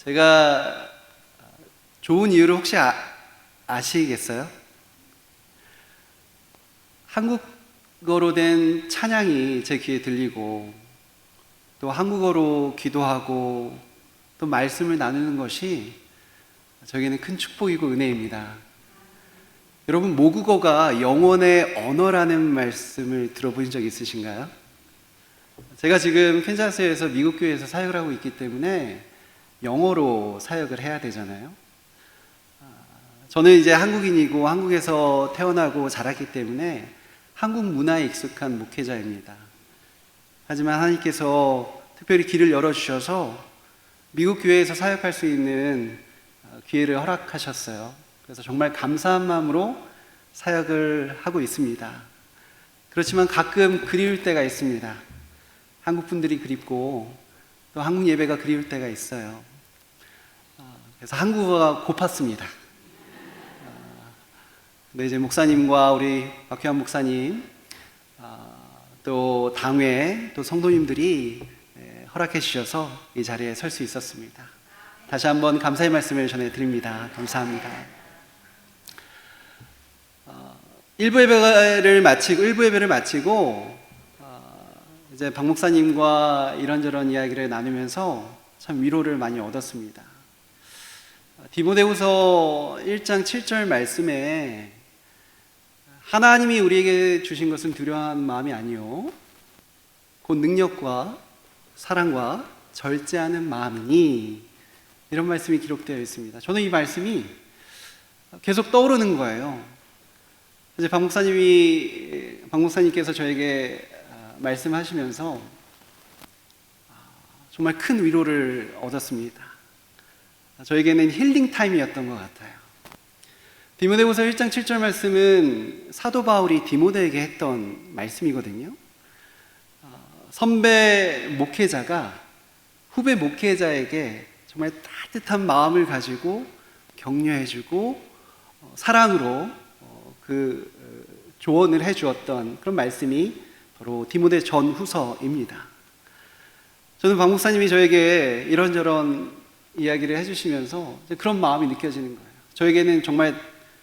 제가 좋은 이유를 혹시 아시겠어요? 한국어로 된 찬양이 제 귀에 들리고 또 한국어로 기도하고 또 말씀을 나누는 것이 저에게는 큰 축복이고 은혜입니다. 여러분, 모국어가 영혼의 언어라는 말씀을 들어보신 적 있으신가요? 제가 지금 캔자스에서 미국 교회에서 사역을 하고 있기 때문에 영어로 사역을 해야 되잖아요. 저는 이제 한국인이고 한국에서 태어나고 자랐기 때문에 한국 문화에 익숙한 목회자입니다. 하지만 하나님께서 특별히 길을 열어주셔서 미국 교회에서 사역할 수 있는 기회를 허락하셨어요. 그래서 정말 감사한 마음으로 사역을 하고 있습니다. 그렇지만 가끔 그리울 때가 있습니다. 한국 분들이 그립고 또 한국 예배가 그리울 때가 있어요. 그래서 한국어가 고팠습니다. 근데 이제 목사님과 우리 박효한 목사님, 또 당회, 또 성도님들이 허락해 주셔서 이 자리에 설 수 있었습니다. 다시 한번 감사의 말씀을 전해드립니다. 감사합니다. 1부 예배를 마치고 이제 박 목사님과 이런저런 이야기를 나누면서 참 위로를 많이 얻었습니다. 디모데후서 1장 7절 말씀에 하나님이 우리에게 주신 것은 두려워한 마음이 아니요 곧 능력과 사랑과 절제하는 마음이니, 이런 말씀이 기록되어 있습니다. 저는 이 말씀이 계속 떠오르는 거예요. 이제 박 목사님께서 저에게 말씀하시면서 정말 큰 위로를 얻었습니다. 저에게는 힐링 타임이었던 것 같아요. 디모데후서 1장 7절 말씀은 사도 바울이 디모데에게 했던 말씀이거든요. 선배 목회자가 후배 목회자에게 정말 따뜻한 마음을 가지고 격려해주고 사랑으로 그 조언을 해주었던 그런 말씀이 바로 디모데 전후서입니다. 저는 박 목사님이 저에게 이런저런 이야기를 해주시면서 그런 마음이 느껴지는 거예요. 저에게는 정말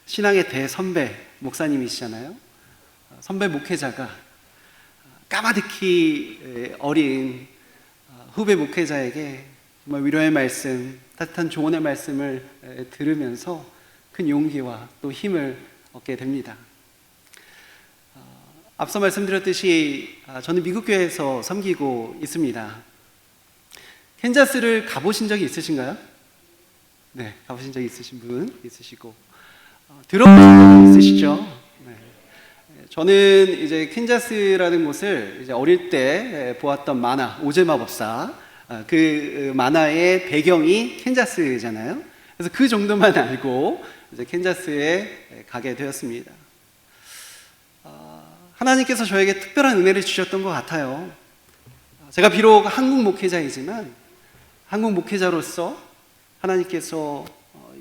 신앙의 대선배 목사님이시잖아요. 선배 목회자가 까마득히 어린 후배 목회자에게 정말 위로의 말씀, 따뜻한 조언의 말씀을 들으면서 큰 용기와 또 힘을 얻게 됩니다. 앞서 말씀드렸듯이 저는 미국 교회에서 섬기고 있습니다. 캔자스를 가보신 적이 있으신가요? 네, 가보신 적 있으신 분 있으시고 들어보신 적 있으시죠? 네. 저는 이제 캔자스라는 곳을 이제 어릴 때 보았던 만화 오즈마법사, 그 만화의 배경이 캔자스잖아요. 그래서 그 정도만 알고 이제 캔자스에 가게 되었습니다. 하나님께서 저에게 특별한 은혜를 주셨던 것 같아요. 제가 비록 한국 목회자이지만 한국 목회자로서 하나님께서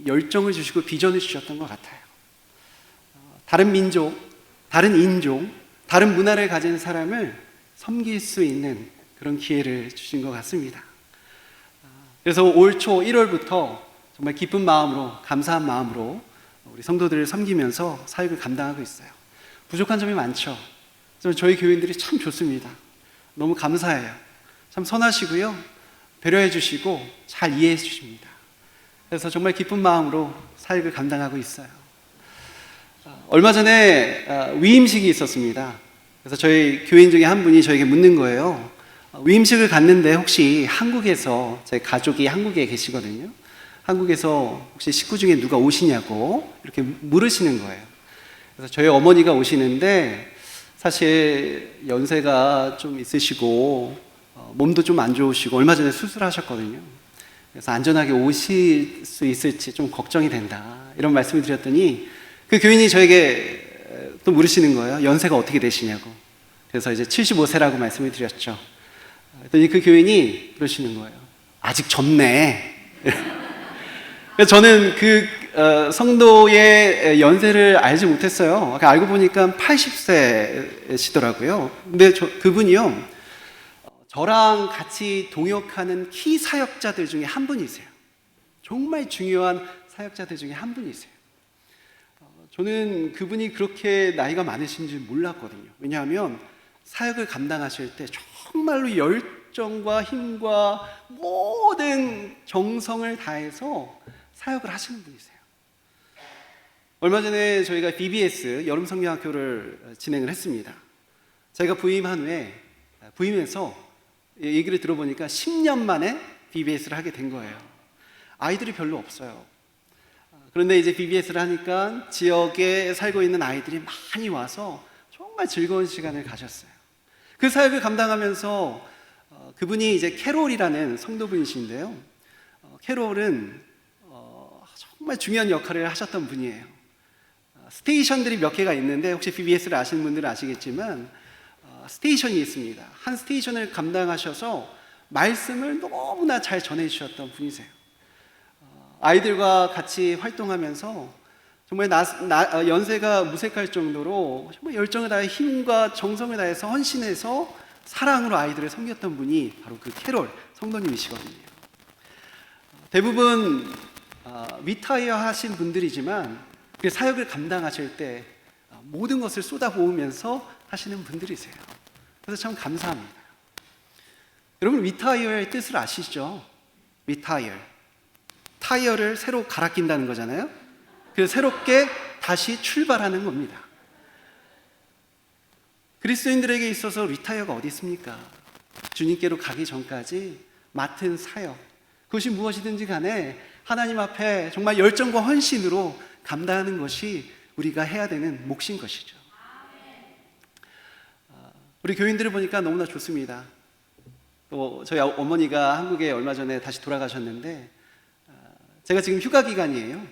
열정을 주시고 비전을 주셨던 것 같아요. 다른 민족, 다른 인종, 다른 문화를 가진 사람을 섬길 수 있는 그런 기회를 주신 것 같습니다. 그래서 올 초 1월부터 정말 기쁜 마음으로, 감사한 마음으로 우리 성도들을 섬기면서 사역을 감당하고 있어요. 부족한 점이 많죠. 저희 교인들이 참 좋습니다. 너무 감사해요. 참 선하시고요, 배려해 주시고 잘 이해해 주십니다. 그래서 정말 기쁜 마음으로 사역을 감당하고 있어요. 얼마 전에 위임식이 있었습니다. 그래서 저희 교인 중에 한 분이 저에게 묻는 거예요. 위임식을 갔는데 혹시 한국에서, 제 가족이 한국에 계시거든요. 한국에서 혹시 식구 중에 누가 오시냐고 이렇게 물으시는 거예요. 그래서 저희 어머니가 오시는데 사실 연세가 좀 있으시고 몸도 좀 안 좋으시고 얼마 전에 수술하셨거든요. 그래서 안전하게 오실 수 있을지 좀 걱정이 된다, 이런 말씀을 드렸더니 그 교인이 저에게 또 물으시는 거예요. 연세가 어떻게 되시냐고. 그래서 이제 75세라고 말씀을 드렸죠. 그랬더니 그 교인이 그러시는 거예요. 아직 젊네. 그래서 저는 그 성도의 연세를 알지 못했어요. 알고 보니까 80세시더라고요. 근데 그분이요, 저랑 같이 동역하는 키 사역자들 중에 한 분이세요. 정말 중요한 사역자들 중에 한 분이세요. 저는 그분이 그렇게 나이가 많으신 줄 몰랐거든요. 왜냐하면 사역을 감당하실 때 정말로 열정과 힘과 모든 정성을 다해서 사역을 하시는 분이세요. 얼마 전에 저희가 BBS 여름 성경학교를 진행을 했습니다. 저희가 부임한 후에 부임해서 얘기를 들어보니까 10년 만에 BBS를 하게 된 거예요. 아이들이 별로 없어요. 그런데 이제 BBS를 하니까 지역에 살고 있는 아이들이 많이 와서 정말 즐거운 시간을 가졌어요. 그 사역을 감당하면서 그분이 이제 캐롤이라는 성도분이신데요. 캐롤은 정말 중요한 역할을 하셨던 분이에요. 스테이션들이 몇 개가 있는데 혹시 BBS를 아시는 분들은 아시겠지만 스테이션이 있습니다. 한 스테이션을 감당하셔서 말씀을 너무나 잘 전해주셨던 분이세요. 아이들과 같이 활동하면서 정말 연세가 무색할 정도로 정말 열정을 다해 힘과 정성을 다해서 헌신해서 사랑으로 아이들을 섬겼던 분이 바로 그 캐롤 성도님이시거든요. 대부분 리타이어 하신 분들이지만 그 사역을 감당하실 때 모든 것을 쏟아부으면서 하시는 분들이세요. 그래서 참 감사합니다. 여러분, 리타이어의 뜻을 아시죠? 리타이어. 타이어를 새로 갈아 낀다는 거잖아요. 그래서 새롭게 다시 출발하는 겁니다. 그리스도인들에게 있어서 리타이어가 어디 있습니까? 주님께로 가기 전까지 맡은 사역, 그것이 무엇이든지 간에 하나님 앞에 정말 열정과 헌신으로 감당하는 것이 우리가 해야 되는 몫인 것이죠. 우리 교인들을 보니까 너무나 좋습니다. 또 저희 어머니가 한국에 얼마 전에 다시 돌아가셨는데 제가 지금 휴가 기간이에요.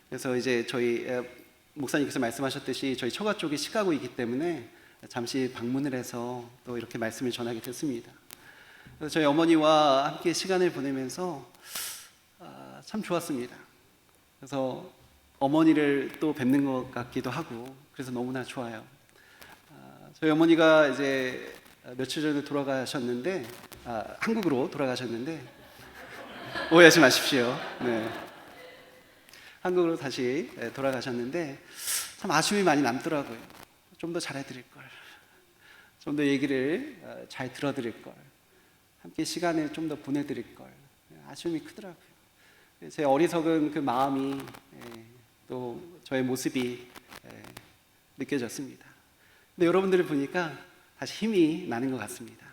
그래서 이제 저희 목사님께서 말씀하셨듯이 저희 처가 쪽이 시카고이기 때문에 잠시 방문을 해서 또 이렇게 말씀을 전하게 됐습니다. 그래서 저희 어머니와 함께 시간을 보내면서 참 좋았습니다. 그래서 어머니를 또 뵙는 것 같기도 하고 그래서 너무나 좋아요. 저희 어머니가 이제 며칠 전에 돌아가셨는데 한국으로 돌아가셨는데 오해하지 마십시오. 네. 한국으로 다시 돌아가셨는데 참 아쉬움이 많이 남더라고요. 좀 더 잘해드릴 걸, 좀 더 얘기를 잘 들어드릴 걸, 함께 시간을 좀 더 보내드릴 걸, 아쉬움이 크더라고요. 제 어리석은 그 마음이 또 저의 모습이 느껴졌습니다. 근데 여러분들을 보니까 다시 힘이 나는 것 같습니다.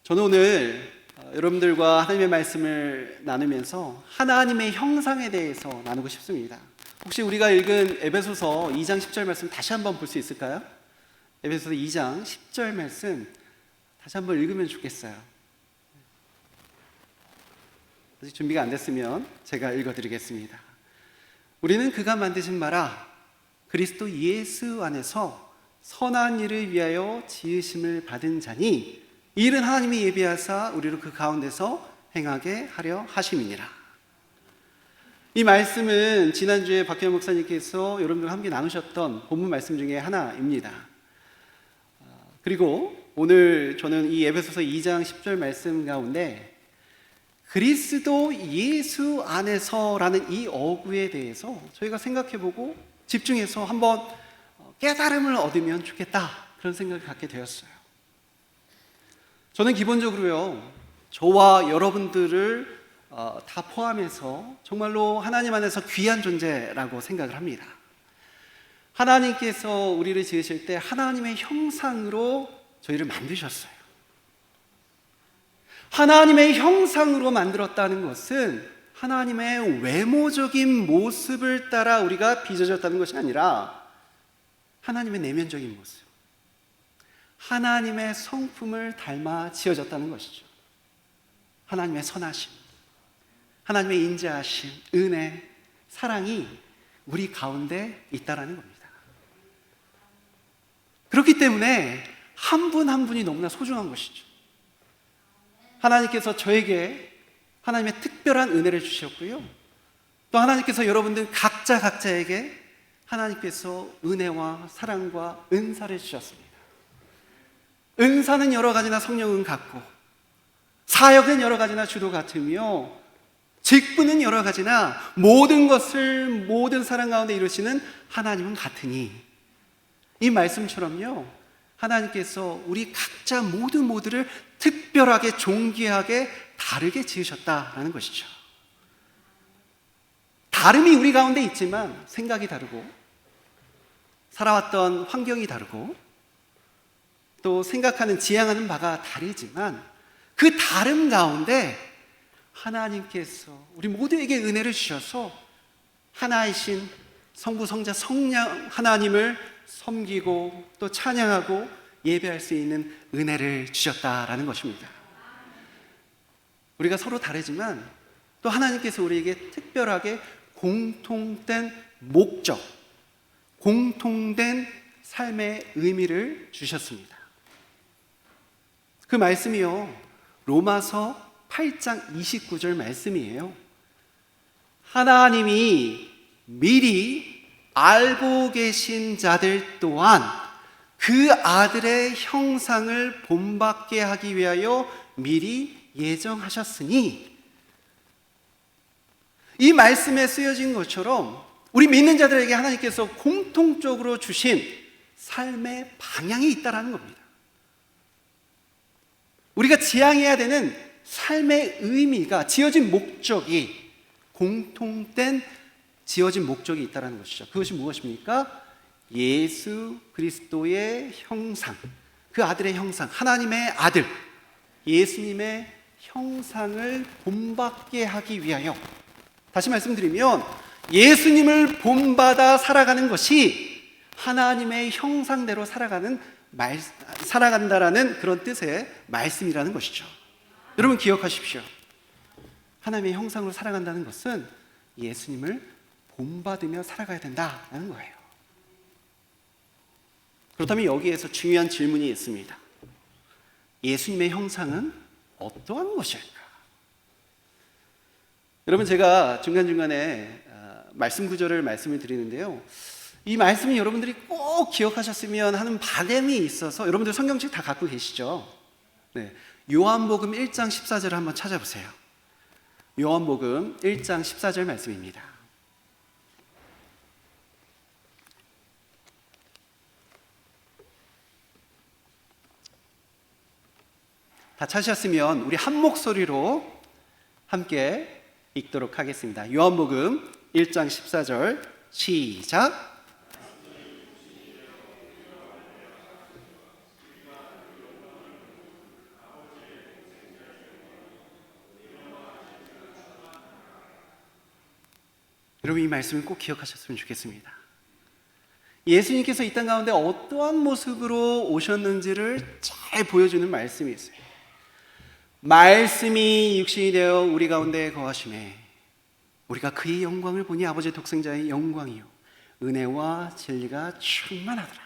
저는 오늘 여러분들과 하나님의 말씀을 나누면서 하나님의 형상에 대해서 나누고 싶습니다. 혹시 우리가 읽은 에베소서 2장 10절 말씀 다시 한번 볼 수 있을까요? 에베소서 2장 10절 말씀 다시 한번 읽으면 좋겠어요. 아직 준비가 안 됐으면 제가 읽어드리겠습니다. 우리는 그가 만드신 바라 그리스도 예수 안에서 선한 일을 위하여 지으심을 받은 자니 이 일은 하나님이 예비하사 우리를 그 가운데서 행하게 하려 하심이니라. 이 말씀은 지난주에 박혜영 목사님께서 여러분들과 함께 나누셨던 본문 말씀 중에 하나입니다. 그리고 오늘 저는 이 에베소서 2장 10절 말씀 가운데 그리스도 예수 안에서라는 이 어구에 대해서 저희가 생각해보고 집중해서 한번 깨달음을 얻으면 좋겠다, 그런 생각을 갖게 되었어요. 저는 기본적으로요, 저와 여러분들을 다 포함해서 정말로 하나님 안에서 귀한 존재라고 생각을 합니다. 하나님께서 우리를 지으실 때 하나님의 형상으로 저희를 만드셨어요. 하나님의 형상으로 만들었다는 것은 하나님의 외모적인 모습을 따라 우리가 빚어졌다는 것이 아니라 하나님의 내면적인 모습, 하나님의 성품을 닮아 지어졌다는 것이죠. 하나님의 선하심, 하나님의 인자하심, 은혜, 사랑이 우리 가운데 있다라는 겁니다. 그렇기 때문에 한 분 한 분이 너무나 소중한 것이죠. 하나님께서 저에게 하나님의 특별한 은혜를 주셨고요, 또 하나님께서 여러분들 각자에게 하나님께서 은혜와 사랑과 은사를 주셨습니다. 은사는 여러 가지나 성령은 같고 사역은 여러 가지나 주도 같으며 직분은 여러 가지나 모든 것을 모든 사람 가운데 이루시는 하나님은 같으니, 이 말씀처럼요, 하나님께서 우리 각자 모두를 특별하게 존귀하게 다르게 지으셨다라는 것이죠. 다름이 우리 가운데 있지만 생각이 다르고 살아왔던 환경이 다르고 또 생각하는 지향하는 바가 다르지만 그 다름 가운데 하나님께서 우리 모두에게 은혜를 주셔서 하나이신 성부, 성자, 성령 하나님을 섬기고 또 찬양하고 예배할 수 있는 은혜를 주셨다라는 것입니다. 우리가 서로 다르지만 또 하나님께서 우리에게 특별하게 공통된 목적, 공통된 삶의 의미를 주셨습니다. 그 말씀이요, 로마서 8장 29절 말씀이에요. 하나님이 미리 알고 계신 자들 또한 그 아들의 형상을 본받게 하기 위하여 미리 예정하셨으니, 이 말씀에 쓰여진 것처럼 우리 믿는 자들에게 하나님께서 공통적으로 주신 삶의 방향이 있다는 겁니다. 우리가 지향해야 되는 삶의 의미가, 지어진 목적이, 공통된 지어진 목적이 있다는 것이죠. 그것이 무엇입니까? 예수 그리스도의 형상, 그 아들의 형상, 하나님의 아들 예수님의 형상을 본받게 하기 위하여, 다시 말씀드리면 예수님을 본받아 살아가는 것이 하나님의 형상대로 살아간다라는 그런 뜻의 말씀이라는 것이죠. 여러분 기억하십시오. 하나님의 형상으로 살아간다는 것은 예수님을 본받으며 살아가야 된다는 거예요. 그렇다면 여기에서 중요한 질문이 있습니다. 예수님의 형상은 어떠한 것일까? 여러분, 제가 중간중간에 말씀 구절을 말씀을 드리는데요, 이 말씀이 여러분들이 꼭 기억하셨으면 하는 바람이 있어서, 여러분들 성경책 다 갖고 계시죠? 네, 요한복음 1장 14절을 한번 찾아보세요. 요한복음 1장 14절 말씀입니다. 다 찾으셨으면 우리 한 목소리로 함께 읽도록 하겠습니다. 요한복음 1장 14절 시작. 여러분, 이 말씀을 꼭 기억하셨으면 좋겠습니다. 예수님께서 이 땅 가운데 어떠한 모습으로 오셨는지를 잘 보여주는 말씀이 있어요. 말씀이 육신이 되어 우리 가운데 거하심에 우리가 그의 영광을 보니 아버지 독생자의 영광이요 은혜와 진리가 충만하더라.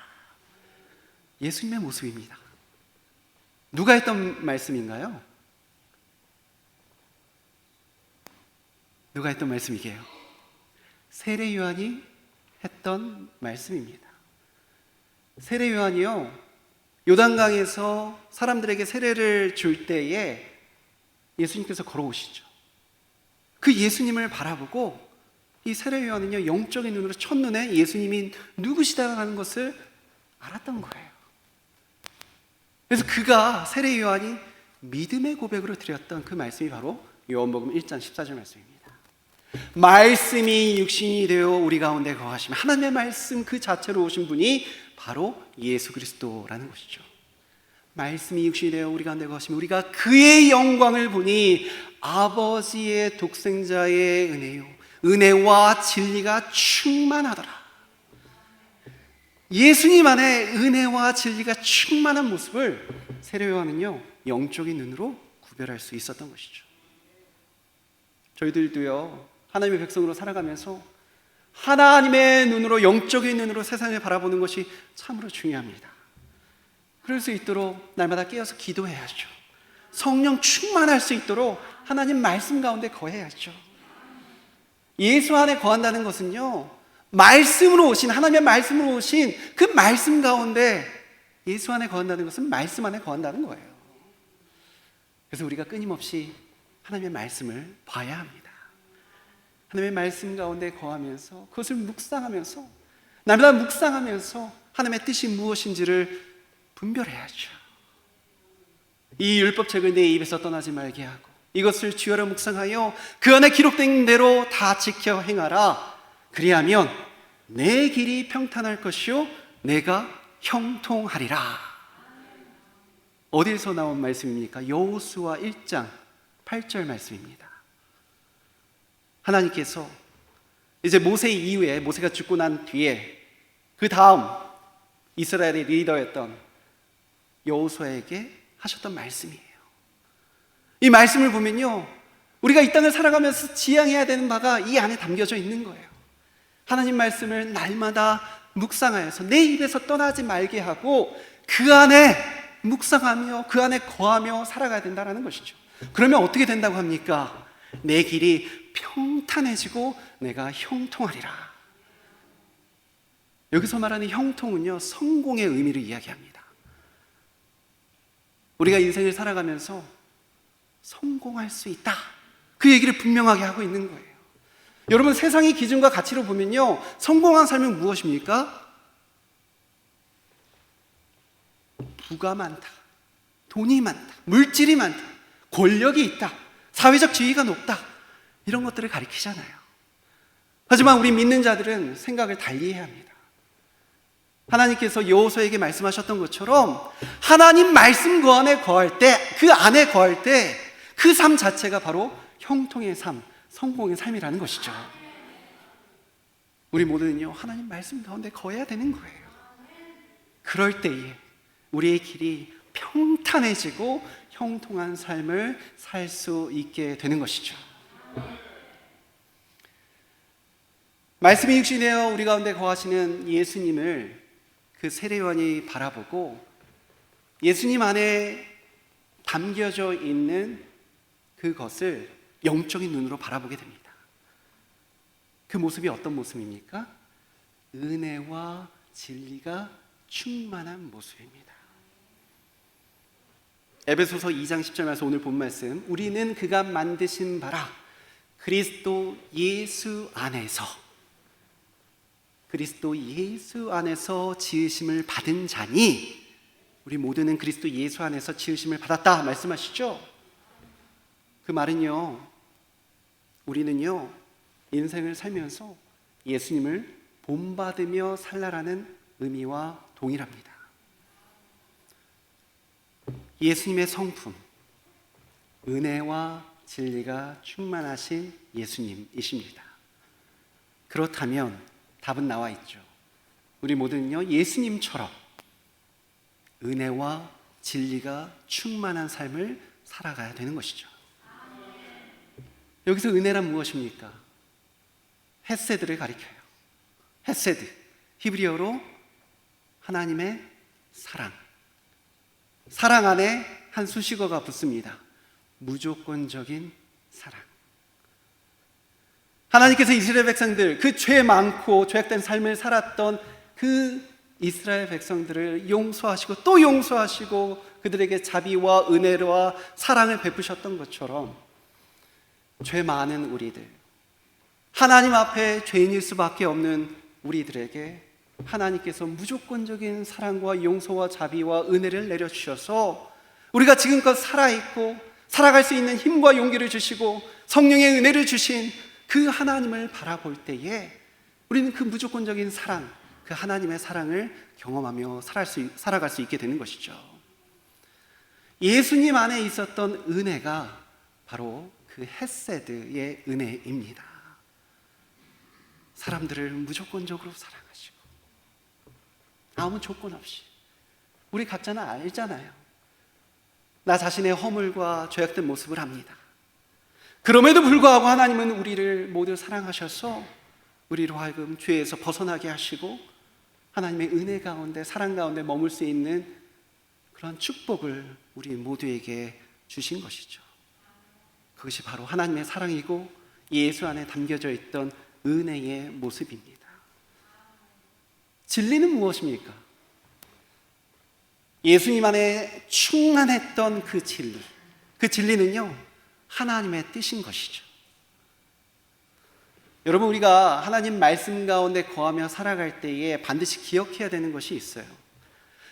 예수님의 모습입니다. 누가 했던 말씀인가요? 누가 했던 말씀이게요? 세례 요한이 했던 말씀입니다. 세례 요한이요, 요단강에서 사람들에게 세례를 줄 때에 예수님께서 걸어오시죠. 그 예수님을 바라보고 이 세례 요한은요, 영적인 눈으로 첫눈에 예수님이 누구시다라는 것을 알았던 거예요. 그래서 그가, 세례 요한이 믿음의 고백으로 드렸던 그 말씀이 바로 요한복음 1장 14절 말씀입니다. 말씀이 육신이 되어 우리 가운데 거하시면, 하나님의 말씀 그 자체로 오신 분이 바로 예수 그리스도라는 것이죠. 말씀이 육신이 되어 우리 가운데 거하시면 우리가 그의 영광을 보니 아버지의 독생자의 은혜요 은혜와 진리가 충만하더라. 예수님 안에 은혜와 진리가 충만한 모습을 세례 요한은요, 영적인 눈으로 구별할 수 있었던 것이죠. 저희들도요, 하나님의 백성으로 살아가면서 하나님의 눈으로, 영적인 눈으로 세상을 바라보는 것이 참으로 중요합니다. 그럴 수 있도록 날마다 깨어서 기도해야죠. 성령 충만할 수 있도록 하나님 말씀 가운데 거해야죠. 예수 안에 거한다는 것은요, 말씀으로 오신, 하나님의 말씀으로 오신 그 말씀 가운데, 예수 안에 거한다는 것은 말씀 안에 거한다는 거예요. 그래서 우리가 끊임없이 하나님의 말씀을 봐야 합니다. 하나님의 말씀 가운데 거하면서 그것을 묵상하면서 날마다 묵상하면서 하나님의 뜻이 무엇인지를 분별해야죠. 이 율법책을 내 입에서 떠나지 말게 하고 이것을 주여라 묵상하여 그 안에 기록된 대로 다 지켜 행하라. 그리하면 내 길이 평탄할 것이요 내가 형통하리라. 어디에서 나온 말씀입니까? 여호수아 1장 8절 말씀입니다. 하나님께서 이제 모세 이후에 모세가 죽고 난 뒤에 그 다음 이스라엘의 리더였던 여호수아에게 하셨던 말씀이에요. 이 말씀을 보면요, 우리가 이 땅을 살아가면서 지향해야 되는 바가 이 안에 담겨져 있는 거예요. 하나님 말씀을 날마다 묵상하여서 내 입에서 떠나지 말게 하고 그 안에 묵상하며 그 안에 거하며 살아가야 된다는 것이죠. 그러면 어떻게 된다고 합니까? 내 길이 평탄해지고 내가 형통하리라. 여기서 말하는 형통은요, 성공의 의미를 이야기합니다. 우리가 인생을 살아가면서 성공할 수 있다, 그 얘기를 분명하게 하고 있는 거예요. 여러분, 세상의 기준과 가치로 보면요, 성공한 삶은 무엇입니까? 부가 많다, 돈이 많다, 물질이 많다, 권력이 있다, 사회적 지위가 높다, 이런 것들을 가리키잖아요. 하지만 우리 믿는 자들은 생각을 달리해야 합니다. 하나님께서 여호수아에게 말씀하셨던 것처럼 하나님 말씀 그 안에 거할 때, 그 안에 거할 때 그 삶 자체가 바로 형통의 삶, 성공의 삶이라는 것이죠. 우리 모두는요, 하나님 말씀 가운데 거해야 되는 거예요. 그럴 때에 우리의 길이 평탄해지고 형통한 삶을 살 수 있게 되는 것이죠. 말씀이 육신되어 우리 가운데 거하시는 예수님을 그 세례요한이 바라보고 예수님 안에 담겨져 있는 그것을 영적인 눈으로 바라보게 됩니다. 그 모습이 어떤 모습입니까? 은혜와 진리가 충만한 모습입니다. 에베소서 2장 10절 말씀, 오늘 본 말씀, 우리는 그가 만드신 바라 그리스도 예수 안에서 지으심을 받은 자니, 우리 모두는 그리스도 예수 안에서 지으심을 받았다 말씀하시죠. 그 말은요, 우리는요, 인생을 살면서 예수님을 본받으며 살라라는 의미와 동일합니다. 예수님의 성품, 은혜와 진리가 충만하신 예수님이십니다. 그렇다면 답은 나와 있죠. 우리 모두는요, 예수님처럼 은혜와 진리가 충만한 삶을 살아가야 되는 것이죠. 여기서 은혜란 무엇입니까? 헤세드를 가리켜요. 헤세드, 히브리어로 하나님의 사랑. 사랑 안에 한 수식어가 붙습니다. 무조건적인 사랑. 하나님께서 이스라엘 백성들, 그 죄 많고 죄악된 삶을 살았던 그 이스라엘 백성들을 용서하시고 또 용서하시고 그들에게 자비와 은혜와 사랑을 베푸셨던 것처럼 죄 많은 우리들, 하나님 앞에 죄인일 수밖에 없는 우리들에게 하나님께서 무조건적인 사랑과 용서와 자비와 은혜를 내려주셔서 우리가 지금껏 살아있고 살아갈 수 있는 힘과 용기를 주시고 성령의 은혜를 주신 그 하나님을 바라볼 때에 우리는 그 무조건적인 사랑, 그 하나님의 사랑을 경험하며 살아갈 수 있게 되는 것이죠. 예수님 안에 있었던 은혜가 바로 그 헤세드의 은혜입니다. 사람들을 무조건적으로 사랑하시고 아무 조건 없이, 우리 각자는 알잖아요. 나 자신의 허물과 죄악된 모습을 압니다. 그럼에도 불구하고 하나님은 우리를 모두 사랑하셔서 우리로 하여금 죄에서 벗어나게 하시고 하나님의 은혜 가운데, 사랑 가운데 머물 수 있는 그런 축복을 우리 모두에게 주신 것이죠. 그것이 바로 하나님의 사랑이고 예수 안에 담겨져 있던 은혜의 모습입니다. 진리는 무엇입니까? 예수님 안에 충만했던 그 진리, 그 진리는요, 하나님의 뜻인 것이죠. 여러분, 우리가 하나님 말씀 가운데 거하며 살아갈 때에 반드시 기억해야 되는 것이 있어요.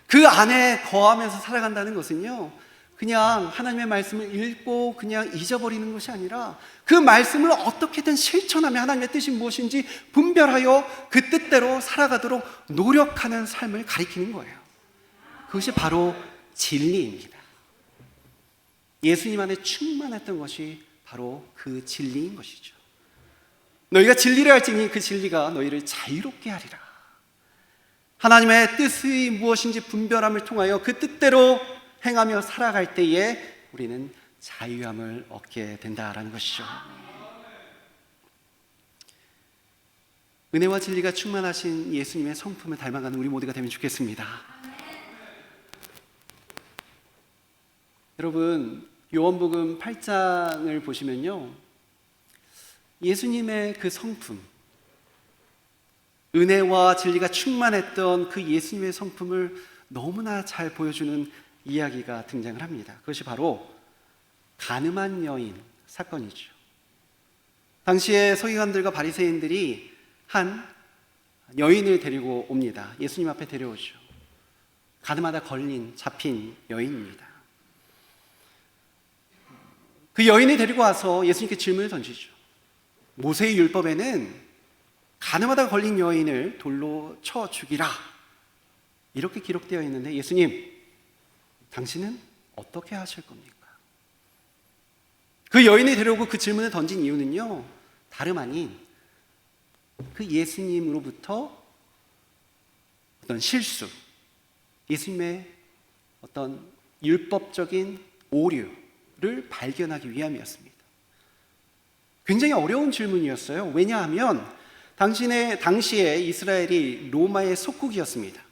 그 안에 거하면서 살아간다는 것은요, 그냥 하나님의 말씀을 읽고 그냥 잊어버리는 것이 아니라 그 말씀을 어떻게든 실천하며 하나님의 뜻이 무엇인지 분별하여 그 뜻대로 살아가도록 노력하는 삶을 가리키는 거예요. 그것이 바로 진리입니다. 예수님 안에 충만했던 것이 바로 그 진리인 것이죠. 너희가 진리를 알지니 그 진리가 너희를 자유롭게 하리라. 하나님의 뜻이 무엇인지 분별함을 통하여 그 뜻대로 행하며 살아갈 때에 우리는 자유함을 얻게 된다라는 것이죠. 은혜와 진리가 충만하신 예수님의 성품을 닮아가는 우리 모두가 되면 좋겠습니다. 여러분, 요한복음 8장을 보시면요, 예수님의 그 성품, 은혜와 진리가 충만했던 그 예수님의 성품을 너무나 잘 보여주는 이야기가 등장을 합니다. 그것이 바로 간음한 여인 사건이죠. 당시에 서기관들과 바리새인들이 한 여인을 데리고 옵니다. 예수님 앞에 데려오죠. 간음하다 잡힌 여인입니다. 그 여인을 데리고 와서 예수님께 질문을 던지죠. 모세의 율법에는 간음하다 걸린 여인을 돌로 쳐 죽이라, 이렇게 기록되어 있는데 예수님, 당신은 어떻게 하실 겁니까? 그 여인을 데려오고 그 질문을 던진 이유는요, 다름 아닌 그 예수님으로부터 어떤 실수, 예수님의 어떤 율법적인 오류를 발견하기 위함이었습니다. 굉장히 어려운 질문이었어요. 왜냐하면 당시에 이스라엘이 로마의 속국이었습니다.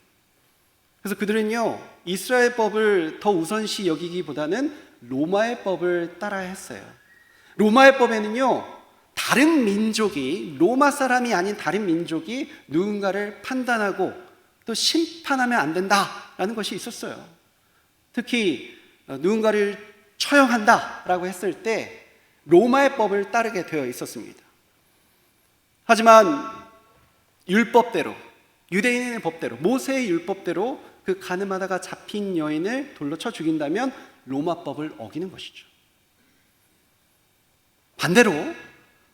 그래서 그들은요, 이스라엘 법을 더 우선시 여기기보다는 로마의 법을 따라야 했어요. 로마의 법에는요, 다른 민족이, 로마 사람이 아닌 다른 민족이 누군가를 판단하고 또 심판하면 안 된다라는 것이 있었어요. 특히 누군가를 처형한다라고 했을 때 로마의 법을 따르게 되어 있었습니다. 하지만 율법대로, 유대인의 법대로, 모세의 율법대로 그 간음하다가 잡힌 여인을 돌로 쳐 죽인다면 로마법을 어기는 것이죠. 반대로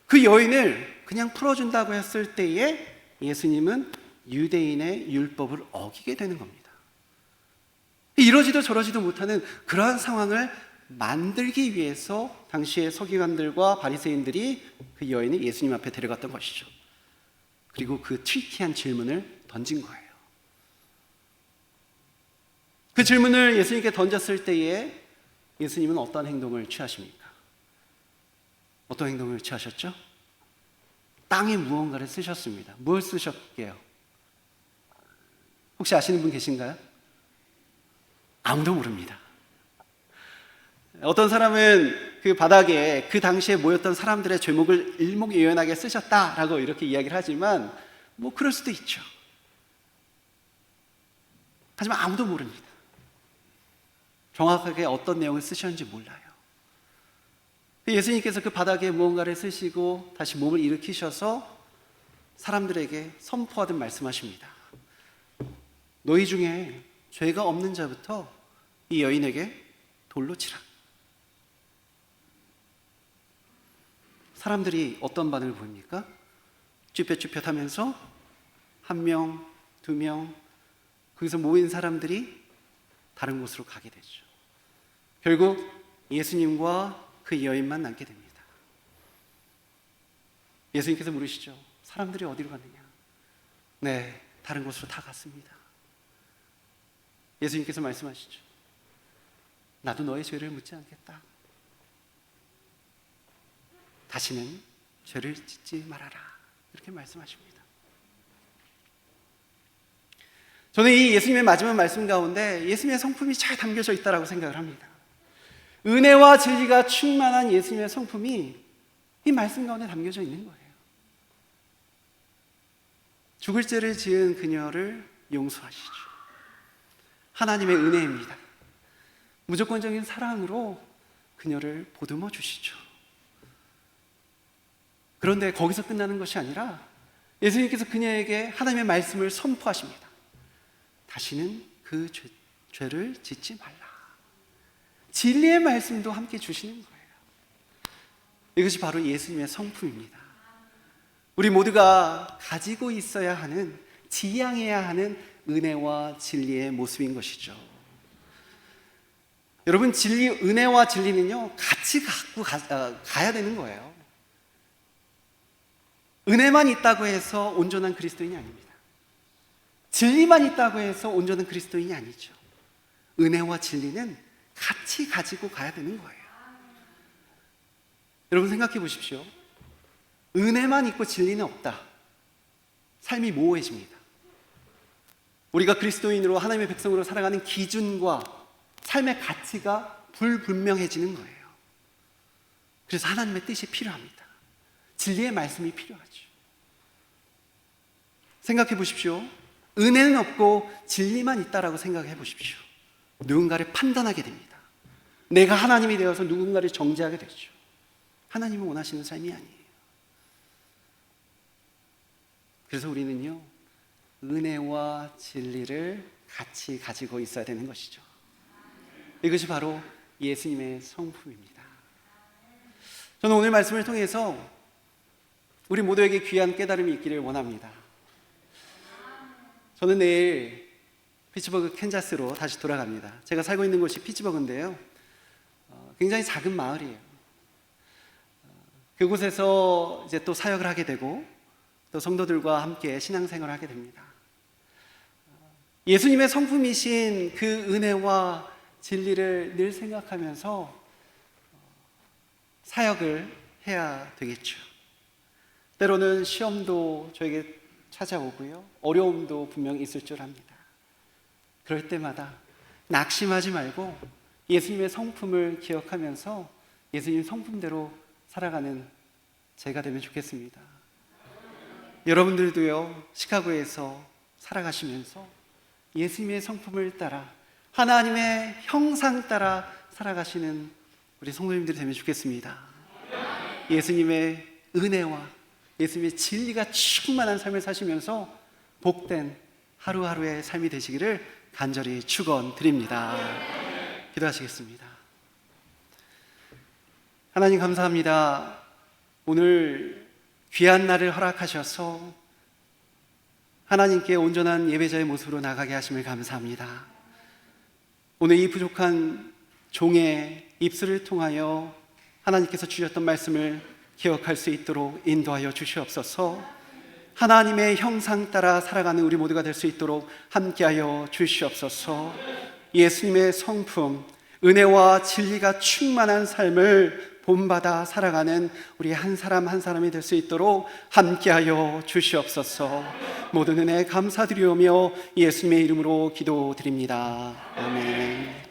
그 여인을 그냥 풀어준다고 했을 때에 예수님은 유대인의 율법을 어기게 되는 겁니다. 이러지도 저러지도 못하는 그러한 상황을 만들기 위해서 당시의 서기관들과 바리새인들이 그 여인을 예수님 앞에 데려갔던 것이죠. 그리고 그 트리키한 질문을 던진 거예요. 그 질문을 예수님께 던졌을 때에 예수님은 어떤 행동을 취하십니까? 어떤 행동을 취하셨죠? 땅에 무언가를 쓰셨습니다. 뭘 쓰셨게요? 혹시 아시는 분 계신가요? 아무도 모릅니다. 어떤 사람은 그 바닥에 그 당시에 모였던 사람들의 죄목을 일목요연하게 쓰셨다라고 이렇게 이야기를 하지만 뭐 그럴 수도 있죠. 하지만 아무도 모릅니다. 정확하게 어떤 내용을 쓰셨는지 몰라요. 예수님께서 그 바닥에 무언가를 쓰시고 다시 몸을 일으키셔서 사람들에게 선포하듯 말씀하십니다. 너희 중에 죄가 없는 자부터 이 여인에게 돌로 치라. 사람들이 어떤 반응을 보입니까? 쭈뼛쭈뼛하면서 한 명, 두 명, 거기서 모인 사람들이 다른 곳으로 가게 되죠. 결국 예수님과 그 여인만 남게 됩니다. 예수님께서 물으시죠. 사람들이 어디로 갔느냐? 네, 다른 곳으로 다 갔습니다. 예수님께서 말씀하시죠. 나도 너의 죄를 묻지 않겠다. 다시는 죄를 짓지 말아라. 이렇게 말씀하십니다. 저는 이 예수님의 마지막 말씀 가운데 예수님의 성품이 잘 담겨져 있다고 생각을 합니다. 은혜와 진리가 충만한 예수님의 성품이 이 말씀 가운데 담겨져 있는 거예요. 죽을 죄를 지은 그녀를 용서하시죠. 하나님의 은혜입니다. 무조건적인 사랑으로 그녀를 보듬어 주시죠. 그런데 거기서 끝나는 것이 아니라 예수님께서 그녀에게 하나님의 말씀을 선포하십니다. 다시는 그 죄를 짓지 말라. 진리의 말씀도 함께 주시는 거예요. 이것이 바로 예수님의 성품입니다. 우리 모두가 가지고 있어야 하는, 지향해야 하는 은혜와 진리의 모습인 것이죠. 여러분, 은혜와 진리는요, 같이 갖고 가야 되는 거예요. 은혜만 있다고 해서 온전한 그리스도인이 아닙니다. 진리만 있다고 해서 온전한 그리스도인이 아니죠. 은혜와 진리는 같이 가지고 가야 되는 거예요. 여러분 생각해 보십시오. 은혜만 있고 진리는 없다. 삶이 모호해집니다. 우리가 그리스도인으로 하나님의 백성으로 살아가는 기준과 삶의 가치가 불분명해지는 거예요. 그래서 하나님의 뜻이 필요합니다. 진리의 말씀이 필요하죠. 생각해 보십시오. 은혜는 없고 진리만 있다라고 생각해 보십시오. 누군가를 판단하게 됩니다. 내가 하나님이 되어서 누군가를 정죄하게 되죠. 하나님은 원하시는 삶이 아니에요. 그래서 우리는요, 은혜와 진리를 같이 가지고 있어야 되는 것이죠. 이것이 바로 예수님의 성품입니다. 저는 오늘 말씀을 통해서 우리 모두에게 귀한 깨달음이 있기를 원합니다. 저는 내일 피츠버그 캔자스로 다시 돌아갑니다. 제가 살고 있는 곳이 피츠버그인데요, 굉장히 작은 마을이에요. 그곳에서 이제 또 사역을 하게 되고 또 성도들과 함께 신앙생활을 하게 됩니다. 예수님의 성품이신 그 은혜와 진리를 늘 생각하면서 사역을 해야 되겠죠. 때로는 시험도 저에게 찾아오고요, 어려움도 분명히 있을 줄 압니다. 그럴 때마다 낙심하지 말고 예수님의 성품을 기억하면서 예수님 성품대로 살아가는 제가 되면 좋겠습니다. 여러분들도요, 시카고에서 살아가시면서 예수님의 성품을 따라, 하나님의 형상 따라 살아가시는 우리 성도님들이 되면 좋겠습니다. 예수님의 은혜와 예수님의 진리가 충만한 삶을 사시면서 복된 하루하루의 삶이 되시기를 간절히 축원드립니다. 기도하시겠습니다. 하나님 감사합니다. 오늘 귀한 날을 허락하셔서 하나님께 온전한 예배자의 모습으로 나가게 하심을 감사합니다. 오늘 이 부족한 종의 입술을 통하여 하나님께서 주셨던 말씀을 기억할 수 있도록 인도하여 주시옵소서. 하나님의 형상 따라 살아가는 우리 모두가 될 수 있도록 함께하여 주시옵소서. 예수님의 성품, 은혜와 진리가 충만한 삶을 본받아 살아가는 우리 한 사람 한 사람이 될 수 있도록 함께하여 주시옵소서. 모든 은혜 감사드리오며 예수님의 이름으로 기도드립니다. 아멘.